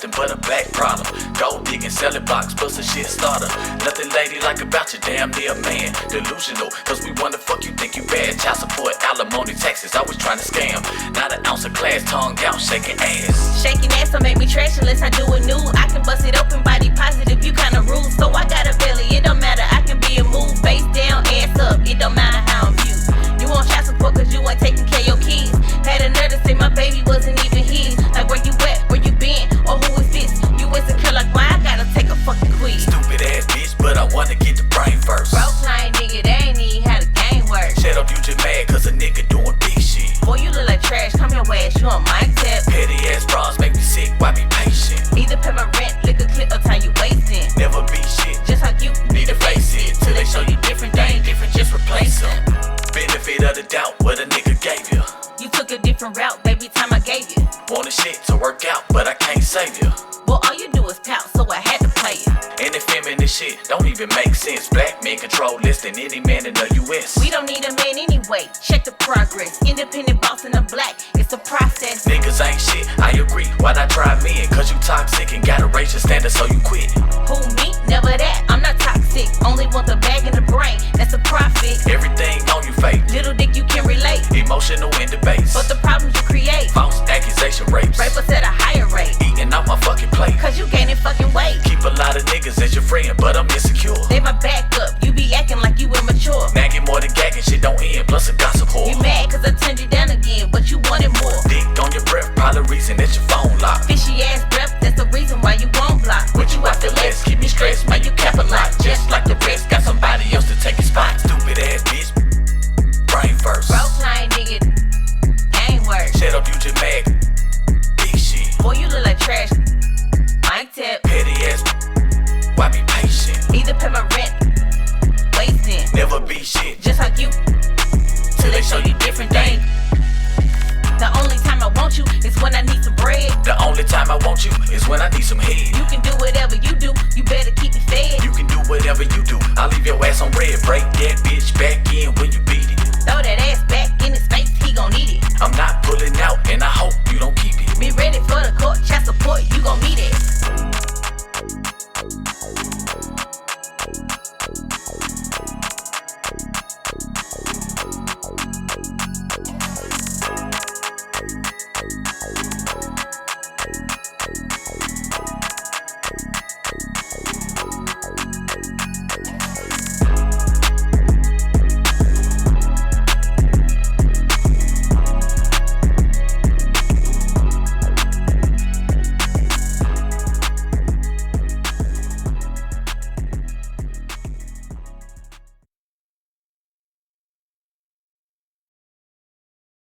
nothing but a back problem. Gold digging, selling box, plus a shit starter. Nothing ladylike about you, damn near man. Delusional, cause we wanna fuck you, think you bad. Child support, alimony, taxes, always trying to scam. Not an ounce of class, tongue out, shaking ass. Shaking ass don't make me trash unless I do it new. I can bust it open, body positive, you kinda rude. So I got a belly, it don't matter, I can be a move. Face down, ass up, it don't matter how I'm viewed. You want child support cause you ain't taking care of your kids. Had a nerve to say my baby wasn't even his. Like where you at, where you been, or who is this? You insecure like why I gotta take a fucking quiz. Stupid ass bitch, but I wanna get the brain first. Broke lying nigga, they ain't even how the game work. Shut up, you just mad cause a nigga doing big shit. Boy, you look like trash, come your ass, you on my tip. Petty ass bras make me sick, why be patient? Either pay my rent, lick a clip, or time you wasting. Never be shit, Just like you need to face it. Till they show you different, they ain't different, just replace them. Benefit of the doubt, what a nigga gave you. You took a different route, baby, time I gave you. Wanted shit to work out, but I can't save you. Well, all you do is pout, so I had to play it. And the feminist shit don't even make sense. Black men control less than any man in the US. We don't need a man anyway, check the progress. Independent boss in the black, it's a process. Niggas ain't shit, I agree. Why'd I try men? Cause you toxic and gotta raise your standards so you quit. Who, me? Never that, I'm not toxic. Only want the bag in the brain, that's a profit. Everything on you fake, Little dick you can relate, emotional in the base. but the problems you create. False accusation rapes, Rape us at a higher rate, eating off my fucking plate. cause you gaining fucking weight. Keep a lot of niggas as your friend, but I'm insecure. They my backup, you be acting like you immature. Nagging more than gagging, shit don't end, plus a gossip whore. You mad cause I turned you down again, but you wanted more. Dick on your breath, probably reason that your phone locked. Fishy ass breath, that's the reason why you won't block. What you after less, keep me stressed, man, you cap a lot. Just like the rest, got somebody else to take your spot. Stupid ass bitch, brain first. Broke lying nigga, ain't work. Shut up, you just mad, big shit. Boy, you look like trash, my tip. Petty ass, why be patient? Either pay my rent, wasting. Never be shit, Just like you, till they show you different, they ain't. the only time I want you is when I need some bread. The only time I want you is when I need some head. You can do whatever you do, you better keep it fed. You can do whatever you do, I'll leave your ass on red. Break that bitch back in when you beat it. Throw that ass back in his face, he gon' eat it. I'm not pulling out and I hope you don't keep it. Be ready for the court, child support, you gon' meet it.